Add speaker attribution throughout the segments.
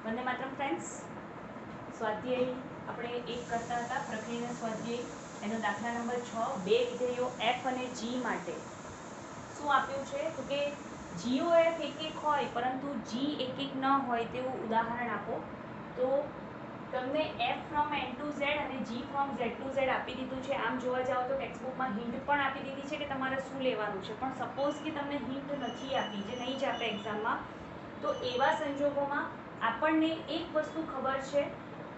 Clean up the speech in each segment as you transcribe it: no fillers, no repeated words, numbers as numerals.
Speaker 1: Vande Mataram friends. સ્વાધ્યાય આપણે એક કરતા હતા, પ્રક્રિયાના સ્વાધ્યાય. એનો દાખલા નંબર 6, બે વિધેયો એફ અને જી માટે શું આપ્યું છે તો કે જીઓ એફ એક એક હોય પરંતુ જી એક એક ન હોય તેવું ઉદાહરણ આપો. તો તમને F from N to Z અને G from Z to Z આપી દીધું છે. આમ જોવા જાઓ તો ટેક્સ્ટબુકમાં હિન્ટ પણ આપી દીધી છે કે તમારે શું લેવાનું છે, પણ સપોઝ કે તમને હિન્ટ નથી આપી, જે નહીં જ આપે એક્ઝામમાં, તો એવા સંજોગોમાં આપણને એક વસ્તુ ખબર છે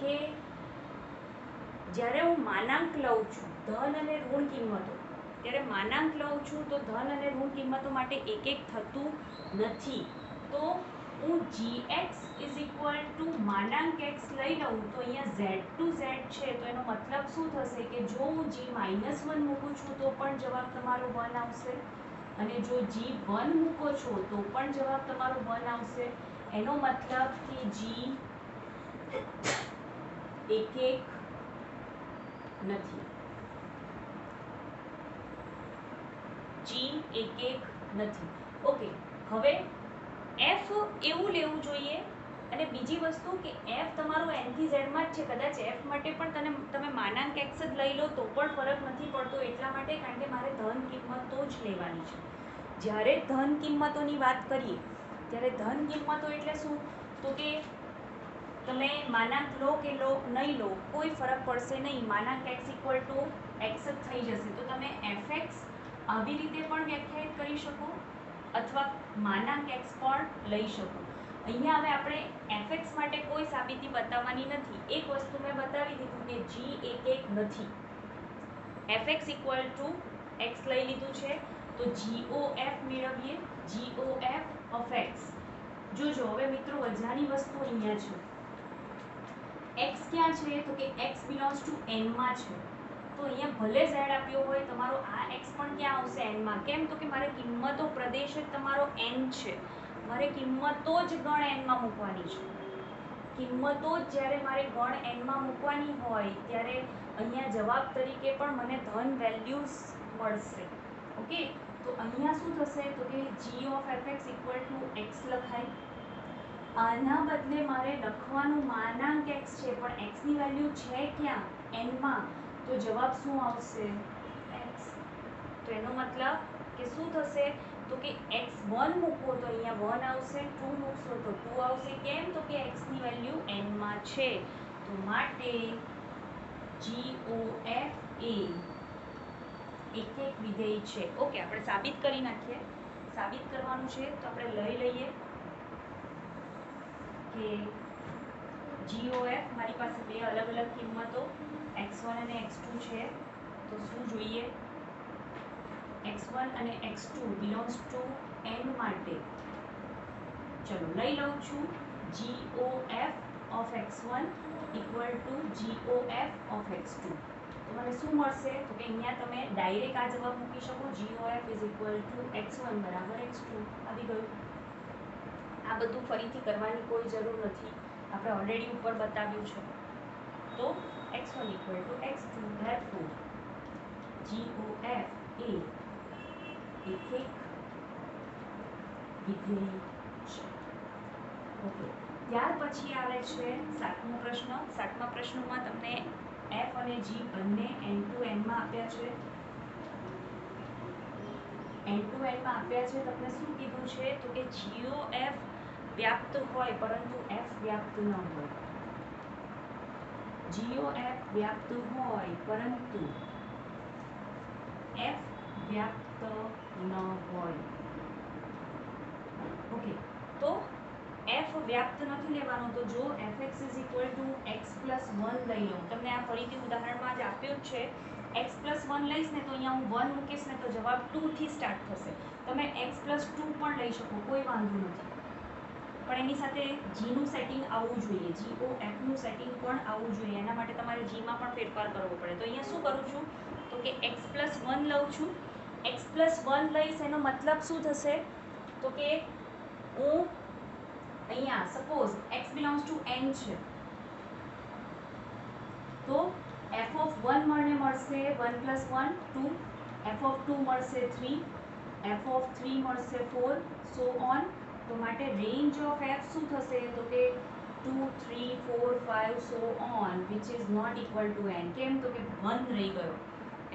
Speaker 1: કે જ્યારે હું માનાંક લઉં છું ધન અને ઋણ કિંમતો, ત્યારે માનાંક લઉં છું તો ધન અને ઋણ કિંમતો માટે એક એક થતું નથી. તો હું gx ઇઝ ઇક્વલ ટુ માનાંક x લઈ લઉં તો અહીંયા z ટુ z છે, તો એનો મતલબ શું થશે કે જો હું g-1 મૂકું છું તો પણ જવાબ તમારો 1 આવશે, અને જો g1 મૂકો છો તો પણ જવાબ તમારો 1 આવશે. એનો મતલબ કે g એક એક નથી, g એક એક નથી. ઓકે, હવે f એવું લેવું જોઈએ. અને બીજી વસ્તુ કે f તમારો n થી z માં જ છે, કદાચ f માટે પણ તમે માનાંક x જ લઈ લો તો પણ ફરક નથી પડતો, એટલા માટે કારણ કે મારે ધન કિંમતો જ લેવાની છે. જ્યારે ધન કિંમતોની વાત કરીએ ત્યારે ધન કિંમતો એટલે શું તો કે તમે માનાંક લો કે નહીં લો કોઈ ફરક પડશે નહીં, માનાંક x ઇક્વલ ટુ x જ થઈ જશે. તો તમે fx આવી રીતે પણ વ્યાખ્યાયિત કરી શકો અથવા માનાંક x પણ લઈ શકો. અહીંયા હવે આપણે fx માટે કોઈ સાબિતી બતાવવાની નથી, એક વસ્તુ મેં બતાવી દીધું કે g એક એક નથી. fx ઇક્વલ ટુ x લઈ લીધું છે તો GOF મેળવીએ, GOF ઓફ x. જોજો હવે મિત્રો અજાણી વસ્તુ અહીંયા છે. x ક્યાં છે તો કે x બિલોંગ્સ ટુ n માં છે, તો અહીંયા ભલે z આપ્યો હોય તમારો આ x પણ ક્યાં આવશે n માં. કેમ તો કે મારે કિંમતો પ્રદેશ જ તમારો n છે, મારે કિંમતો જ ગણ n માં મૂકવાની છે. કિંમતો જ જ્યારે મારે ગણ n માં મૂકવાની હોય ત્યારે અહીંયા જવાબ તરીકે પણ મને ધન વેલ્યુઝ મળશે. ઓકે, તો અહીંયા શું થશે તો કે g of fx equal to x લખાય. આના બદલે મારે લખવાનું માનાંક x છે, પણ x ની વેલ્યુ છે ક્યાં n માં, તો જવાબ શું આવશે x. તો એનો મતલબ કે શું થશે તો કે x1 મૂકો તો અહીંયા 1 આવશે, 2 મૂકશો તો 2 આવશે. કેમ તો કે x ની વેલ્યુ n માં છે. તો માટે GOF એ એક એક વિધેય છે. ઓકે, આપણે સાબિત કરી નાખીએ. સાબિત કરવાનું છે તો આપણે લઈ લઈએ કે GOF મારી પાસે બે અલગ અલગ કિંમતો x1 અને x2 છે, તો શું જોઈએ x1 અને x2 બિલોંગ્સ ટુ n માટે ચલો લઈ લઉં છું GOF of x1 equal to GOF of x2. તો મને શું મળશે તો કે અહીંયા તમે ડાયરેક્ટ આ જવાબ મૂકી શકો, GOF is equal two x1 બરાબર x2. આવી ગયું. આ બધું ફરીથી કરવાની કોઈ જરૂર નથી, આપણે ઓલરેડી ઉપર બતાવ્યું છે. તો x1 equal to x2, therefore GOF એ એક એક વિધેય છે. ઓકે, ત્યાર પછી આવે છે સાતમો પ્રશ્ન. સાતમા પ્રશ્નમાં તમને f અને g બંને n ટુ n માં આપ્યા છે. n ટુ n માં આપ્યા છે. તમને શું કીધું છે તો કે GOF વ્યાપ્ત હોય પરંતુ f વ્યાપ્ત ન હોય. GOF વ્યાપ્ત હોય પરંતુ f વ્યાપ્ત ન હોય. ઓકે, તો f વ્યાપ્ત નથી લેવાનો, તો જો fx is equal two x plus 1 લઈ લઉં, તમને આ ફરીથી ઉદાહરણમાં જ આપ્યું જ છે. x પ્લસ 1 લઈશ ને તો અહીંયા હું 1 મૂકીશ ને તો જવાબ 2 થી સ્ટાર્ટ થશે. તમે x પ્લસ 2 પણ લઈ શકો, કોઈ વાંધો નથી, પણ એની સાથે g નું સેટિંગ આવવું જોઈએ, GOF નું સેટિંગ પણ આવવું જોઈએ. એના માટે તમારે g માં પણ ફેરફાર કરવો પડે. તો અહીંયા શું કરું છું તો કે x પ્લસ 1 લઉં છું. x પ્લસ 1 લઈશ એનો મતલબ શું થશે તો કે હું અહીંયા suppose x belongs to n છે, તો f ઓફ 1 મને મળશે 1 પ્લસ 1 2, f ઓફ 2 મળશે 3, f ઓફ 3 મળશે 4, સો ઓન. તો માટે રેન્જ ઓફ f શું થશે તો કે 2 3 4 5 so on which is not equal to n. કેમ? તો કે 1 રહી ગયો.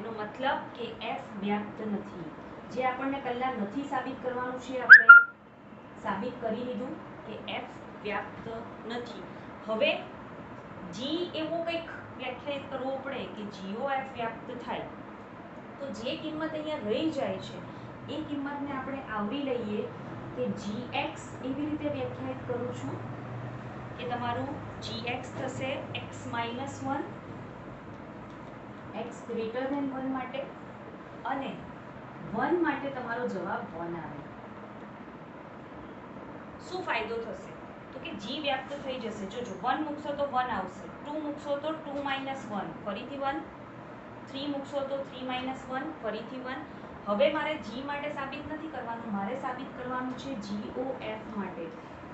Speaker 1: એનો મતલબ કે f વ્યાપ્ત નથી. જે આપણને પહેલા નથી સાબિત કરવાનું છે, આપણે સાબિત કરી દીધું કે f વ્યાપ્ત નથી. હવે g એવો કંઈક વ્યાખ્યાયિત કરવો પડે કે gO f વ્યાપ્ત થાય. તો જે કિંમત અહીંયા રહી જાય છે એ કિંમતને આપણે આવરી લઈએ કે gx એવી રીતે વ્યાખ્યાયિત કરું છું કે તમારું gx થશે x minus 1 x greater than 1 માટે, અને 1 માટે તમારો જવાબ 1 આવે. શું ફાયદો થશે? તો કે g વ્યાપ્ત થઈ જશે. જોજો 1 મૂકશો તો 1 આવશે, 2 મૂકશો તો 2 minus 1 ફરીથી 1, 3 મૂકશો તો 3 minus 1 ફરીથી 1. હવે મારે g માટે સાબિત નથી કરવાનું, મારે સાબિત કરવાનું છે gO f માટે.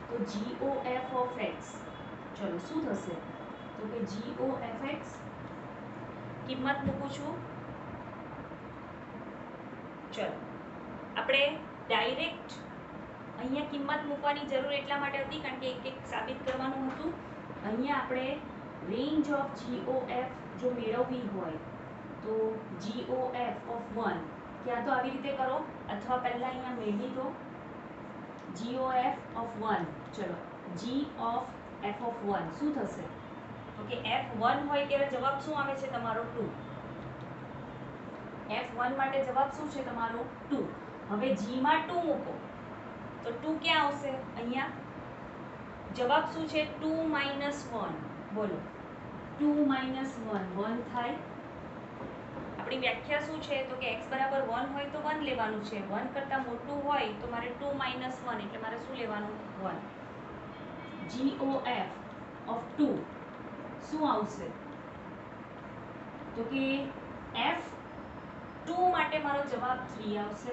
Speaker 1: તો gO f of x, ચલો શું થશે? તો કે gO f x કિંમત મૂકું છું. ચલો આપણે ડાયરેક્ટ અહીંયા કિંમત મૂકવાની જરૂર એટલા માટે હતી કારણ કે એક એક સાબિત કરવાનું હતું. અહીંયા આપણે રેન્જ ઓફ gO f જો મેળવવી હોય તો gO f of 1 ક્યાં તો આવી રીતે કરો અથવા પહેલા અહીંયા મેળવી દો gO f of 1. ચલો g of f of 1 શું થશે? તો કે f1 હોય ત્યારે જવાબ શું આવે છે તમારો 2. f1 માટે જવાબ શું છે તમારો 2. હવે g માં 2 મૂકો તો 2 ક્યાં આવશે? અહીંયા જવાબ શું છે? 2 minus 1. બોલો 2 minus 1 1 થાય. આપણી વ્યાખ્યા શું છે? તો કે x બરાબર 1 હોય તો 1 લેવાનું છે, 1 કરતાં મોટું હોય તો મારે 2 minus 1 એટલે મારે શું લેવાનું? 1. gO f of 2 શું આવશે? તો કે f2 માટે મારો જવાબ 3 આવશે.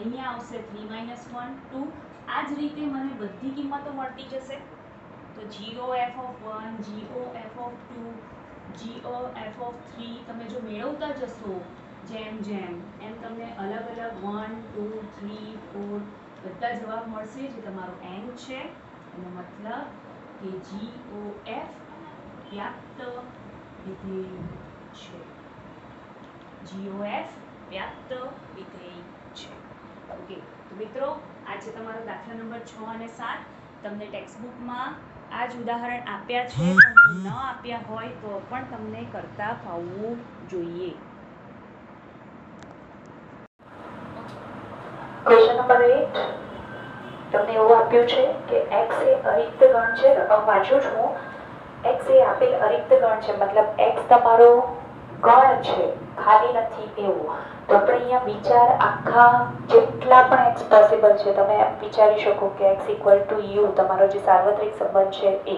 Speaker 1: અહીંયા આવશે 3 minus 1 2. આ જ રીતે મને બધી કિંમતો મળતી જશે. તો gO f of 1, gO f of 2, gO f of 3 તમે જો મેળવતા જશો જેમ જેમ એમ તમને અલગ અલગ 1 2 3 4 બધા જવાબ મળશે. જે તમારો n છે એનો મતલબ કે gO f વ્યાપ્ત વિધેય છે. gO f વ્યાપ્ત વિધેય છે. ઓકે, તો મિત્રો આ છે તમારો દાખલા નંબર 6 અને 7. તમને ટેક્સ્ટબુકમાં આ જ ઉદાહરણ આપ્યા છે, પણ જો ન આપ્યા હોય તો પણ તમને કરતા ફાવવું જોઈએ.
Speaker 2: ક્વેશ્ચન નંબર 8 તમને એવું આપ્યું છે કે x એ અરિક્ત ગણ છે. રકમ વાંચું છું. x એ આપેલ અરિક્ત ગણ છે, મતલબ x તમારો ગણ છે, ખાલી નથી એવું. તો આપણે અહીંયા વિચાર આખા જેટલા પણ x પોસિબલ છે તમે એમ વિચારી શકો કે x ઇક્વલ ટુ u તમારો જે સાર્વત્રિક સંબંધ છે એ.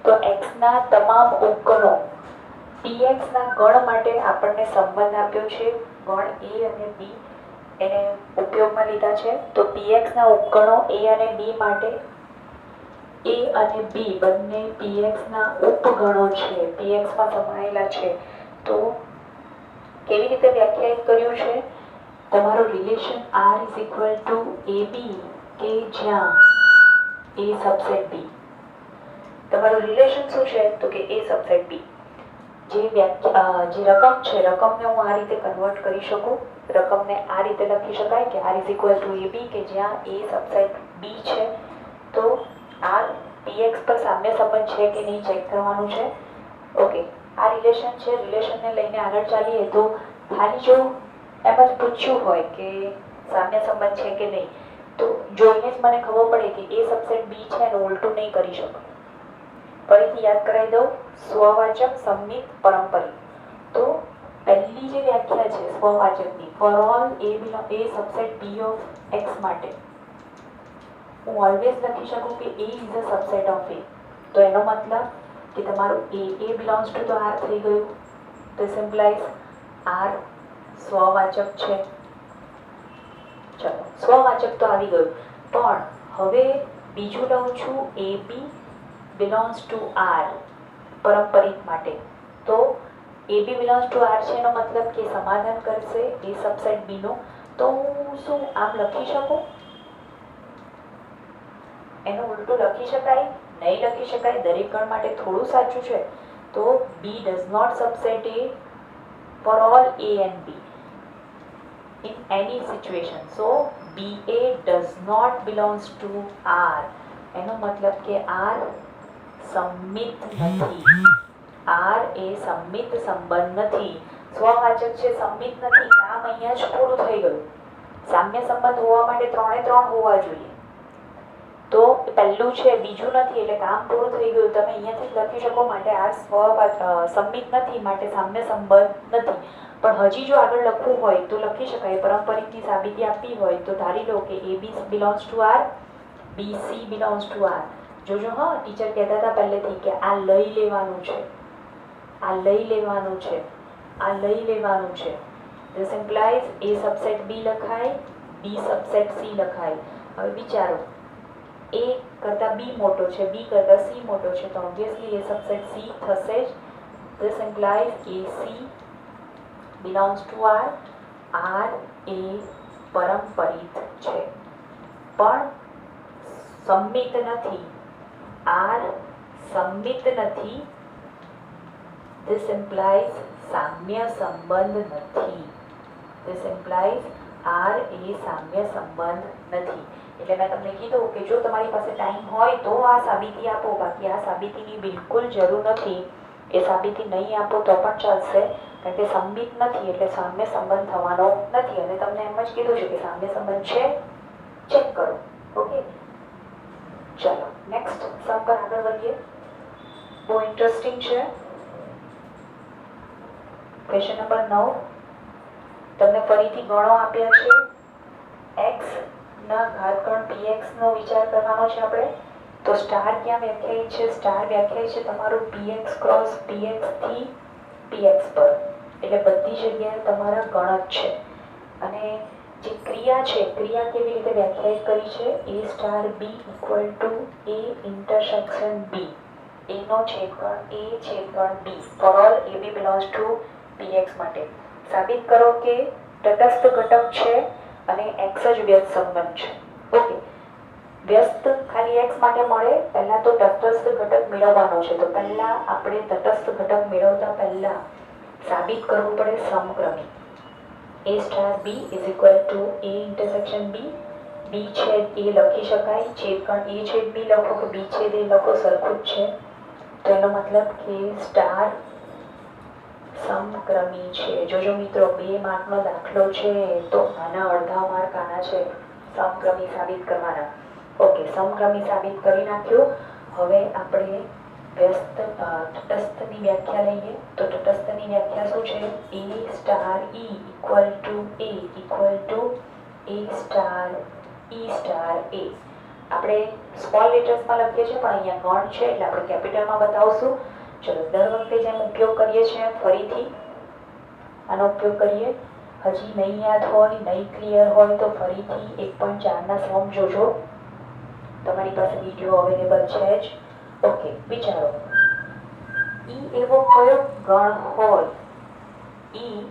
Speaker 2: તો x ના તમામ ઉપગણો px ના ગણ માટે આપણને સંબંધ આપ્યો છે. ગણ a અને b એને ઉપયોગમાં લીધા છે. તો px ના ઉપગણો a અને b માટે a અને b બંને px ના ઉપગણો છે, px માં સમાયેલા છે. તો કેવી રીતે વ્યાખ્યાયિત કર્યું છે? તમારો relation r is equal two ab કે જ્યાં a સબસેટ b. તમારું રિલેશન શું છે? તો કે a સબસેટ b. જે રકમ છે, રકમને હું આ રીતે કન્વર્ટ કરી શકું. રકમને આ રીતે લખી શકાય કે r is equal two ab કે જ્યાં a સબસેટ b છે. તો r px પર સામ્ય સંબંધ છે કે નહીં ચેક કરવાનું છે. ઓકે, આ રિલેશન છે. રિલેશનને લઈને આગળ ચાલીએ તો ખાલી જો એમ જ પૂછ્યું હોય કે સામ્ય સંબંધ છે કે નહીં, તો જોઈને જ મને ખબર પડે કે એ સબસેટ બી છે એનું ઉલટું નહીં કરી શકો. ફરીથી યાદ કરાવી દઉં, સ્વવાચક, સંમિત, પરંપરિક. તો પહેલી જે વ્યાખ્યા છે સ્વવાચકની, for all A subset B of X માટે હું ઓલવેઝ લખી શકું કે A is a subset of A. તો એનો મતલબ કે તમારું એ બિલોંગ્સ ટુ તો આર થઈ ગયું. તો સિમ્પલાઇઝ આર સ્વવાચક છે. ચલો, સ્વવાચક તો આવી ગયું, પણ હવે બીજું લઉં છું એ બી બિલોંગ્સ ટુ આર પારંપરિક માટે. તો એ બી બિલોંગ્સ ટુ આર છે એનો મતલબ કે સમાધાન કરશે એ સબસેટ બી નું. તો હું શું આમ લખી શકું? એનું ઉલટું લખી શકાય નહીં લખી શકાય, દરેક ગણ માટે થોડું સાચું છે. તો B does not subset A for all A and B in any situation. So BA does not belongs to R. એનો મતલબ કે R સંમિત નથી. R એ સંમિત સંબંધ નથી. સ્વવાચક છે, સંમિત નથી. કામ અહીંયા જ પૂરું થઈ ગયું. સામ્ય સંબંધ હોવા માટે 3 એ 3 હોવા જોઈએ. તો પહેલું છે, બીજું નથી, એટલે કામ પૂરું થઈ ગયું. તમે અહીંયાથી જ લખી શકો માટે આ સંમિત નથી, માટે સામ્ય સંબંધ નથી. પણ હજી જો આગળ લખવું હોય તો લખી શકાય. પારંપરિકની સાબિતી આપવી હોય તો ધારી લો કે AB belongs to R, BC belongs to R. જોજો હા, ટીચર કહેતા હતા પહેલેથી કે આ લઈ લેવાનું છે, આ લઈ લેવાનું છે, આ લઈ લેવાનું છે. This implies A subset B લખાય, B subset C લખાય. હવે વિચારો, A કરતા B મોટો છે, B કરતા C મોટો છે, તો obviously A subset C થશે જ. This implies AC belongs to R. R એ પરંપરિત છે પણ સંમિત નથી. R સંમિત નથી. This implies સામ્ય સંબંધ નથી. This implies R એ સામ્ય સંબંધ નથી. એટલે મેં તમને કીધું કે જો તમારી પાસે ટાઈમ હોય તો આ સાબિતી આપો, બાકી આ સાબિતીની બિલકુલ જરૂર નથી. એ સાબિતી નહીં આપો તો પણ ચાલશે, કારણ કે સંમિત નથી એટલે સામ્ય સંબંધ થવાનો નથી. અને તમને એમ જ કીધું છે કે સામ્ય સંબંધ છે, ચેક કરો. ઓકે, ચલો નેક્સ્ટ સમ પર આગળ વધીએ. બહુ ઇન્ટરેસ્ટિંગ છે. Question number 9. તમને ફરીથી ગણો આપ્યા છે. x ના ઘાતગણ px નો વિચાર કરવાનો છે આપણે. તો સ્ટાર ક્યાં વ્યાખ્યાયિત છે? સ્ટાર વ્યાખ્યાયિત છે તમારું px ક્રોસ px થી px પર, એટલે બધી જગ્યાએ તમારા ગણ જ છે. અને જે ક્રિયા છે, ક્રિયા કેવી રીતે વ્યાખ્યાયિત કરી છે? a star b equal to a intersection b. a નો છેદગણ a છેદગણ b for all ab belongs to px માટે. સાબિત કરો કે તટસ્થ ઘટક છે અને x જ વ્યસ્ત સંબંધ છે. ઓકે, વ્યસ્ત ખાલી x માટે મળે, પહેલા તો તટસ્થ ઘટક મેળવવાનો છે. તો પહેલા આપણે તટસ્થ ઘટક મેળવતા પહેલા સાબિત કરવું પડે સમક્રમી. a star b is equal to a intersection b. b છેદ a લખી શકાય, છેદગણ a છેદ b લખો કે b છેદ a લખો, સરખું જ છે. તો એનો મતલબ કે સ્ટાર સમક્રમી છે. જોજો મિત્રો, 2 માર્કનો દાખલો છે તો આના અડધા માર્ક આના છે સમક્રમી સાબિત કરવાના. ઓકે, સમક્રમી સાબિત કરી નાખ્યું. હવે આપણે વ્યસ્ત તટસ્થની વ્યાખ્યા લઈએ. તો તટસ્થની વ્યાખ્યા શું છે? a star e equal to a equal to a star e star a. આપણે સ્મોલ લેટર્સમાં લખીએ છીએ, પણ અહીંયા ગણ છે એટલે આપણે કેપિટલમાં બતાવશું. ચલો, દર વખતે જેમ ઉપયોગ કરીએ છીએ ફરીથી આનો ઉપયોગ કરીએ. હજી નહીં યાદ હોય, નહીં ક્લિયર હોય તો ફરીથી 1.4 ના સમ જોજો, તમારી પાસે વિડીયો અવેલેબલ છે જ. ઓકે, વિચારો, ઈ એવો કયો ગણ હોય, ઈ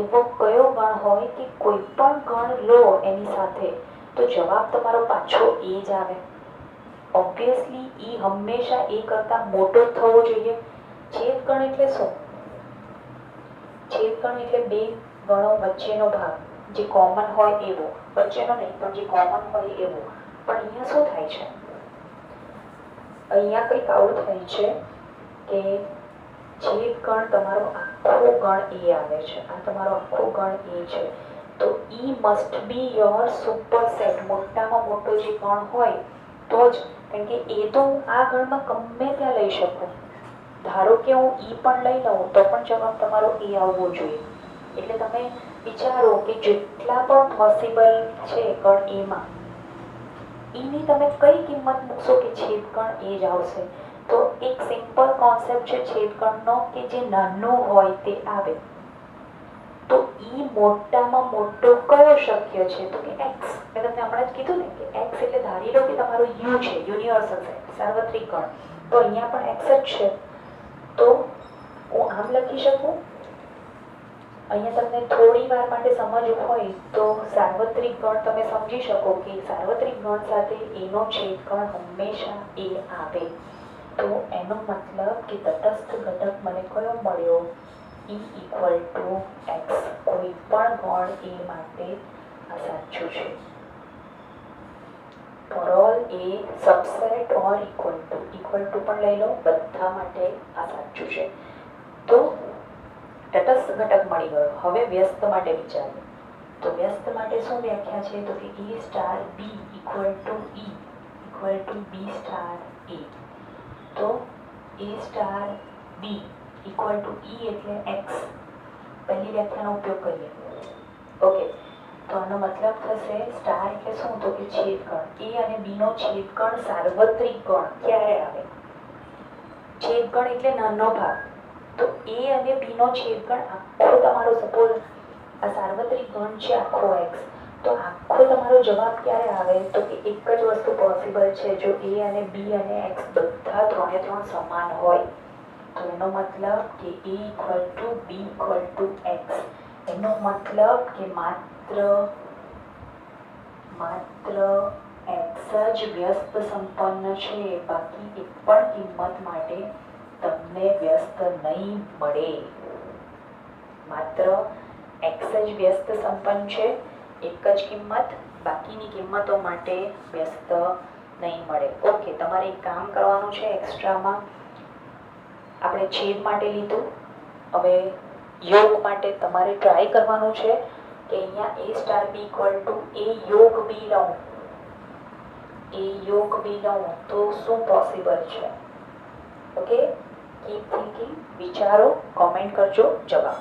Speaker 2: એવો કયો ગણ હોય કે કોઈ પણ ગણ લો એની સાથે તો જવાબ તમારો પાછો એ જ આવે. ઓબ્વિયસલી ઈ હંમેશા એ કરતા મોટો થવો જોઈએ. છેદગણ એટલે શું? છેદગણ એટલે 2 ગણો વચ્ચેનો ભાગ, જે કોમન હોય એવો. વચ્ચેનો નહીં, પણ જે કોમન હોય એવો. પણ અહીંયા શું થાય છે? અહીંયા કંઈક આવું થાય છે કે છેદગણ તમારો આખો ગણ એ આવે છે. આ તમારો આખો ગણ એ છે. તો ઈ મસ્ટ બી યોર સુપરસેટ. મોટામાં મોટો જે ગણ હોય તો જ, કારણ કે એ તો આ ગણમાં ગમે ત્યાં લઈ શકું. ધારો કે હું ઈ પણ લઈ લઉં તો પણ જવાબ તમારો એ આવવો જોઈએ. એટલે તમે વિચારો કે જેટલા પણ પોસિબલ છે ગણ એમાં ઈની તમે કઈ કિંમત મૂકશો કે છેદગણ એ જ આવશે. તો એક સિમ્પલ કોન્સેપ્ટ છે છેદગણનો કે જે નાનું હોય તે આવે. તો ઈ મોટામાં મોટો કયો શક્ય છે? તો કે x. મેં તમને હમણાં જ કીધું ને કે x એટલે ધારી લો કે તમારો u છે, યુનિવર્સલ સેટ, સાર્વત્રિક ગણ. તો અહીંયા પણ x જ છે. તો હું આમ લખી શકું અહીંયા તમને થોડી વાર માટે સમજવું હોય તો સાર્વત્રિક ગણ તમે સમજી શકો કે સાર્વત્રિક ગણ સાથે એનો છેદગણ હંમેશા એ આવે, તો એનો મતલબ કે તટસ્થ ઘટક મને કયો મળ્યો, E ઇક્વલ ટુ એક્સ. કોઈ પણ ગણ એ માટે આ સાચું છે. Four all A subset or equal to પણ લઈ લો, બધા માટે આ સાચું છે. તો તટસ્થ ઘટક મળી ગયો. હવે વ્યસ્ત માટે વિચારીએ તો વ્યસ્ત માટે શું વ્યાખ્યા છે, તો કે A star B equal two E equal to B star A. તો A star B equal two E એટલે x. પહેલી વ્યાખ્યાનો ઉપયોગ કરીએ. ઓકે, તો આનો મતલબ થશે સ્ટાર એટલે શું, તો કે છેદગણ. A અને B નો છેદગણ સાર્વત્રિક ગણ ક્યારે આવે, છેદગણ એટલે નાનો ભાગ. તો A અને B નો છેદગણ આખો તમારો, સપોઝ આ સાર્વત્રિક ગણ છે આખો x, તો આખો તમારો જવાબ ક્યારે આવે, તો કે એક જ વસ્તુ પોસિબલ છે, જો A અને B અને x બધા ત્રણે ત્રણ સમાન હોય. તો એનો મતલબ કે A equal to B equal two x. એનો મતલબ કે માત્ર x જ વ્યસ્ત સંપન્ન છે, બાકી એક પણ કિંમત માટે તમને વ્યસ્ત નહીં મળે. માત્ર x જ વ્યસ્ત સંપન્ન છે, એક જ કિંમત, બાકીની કિંમતો માટે વ્યસ્ત નહીં મળે. ઓકે, તમારે એક કામ કરવાનું છે એક્સ્ટ્રામાં. આપણે છેદ માટે લીધું, હવે યોગ માટે તમારે ટ્રાય કરવાનું છે કે અહીંયા A star B equal to A યોગ B લઉં, A યોગ B લઉં તો શું પોસિબલ છે. ઓકે, કીપ થિંકિંગ, વિચારો, કોમેન્ટ કરજો જવાબ.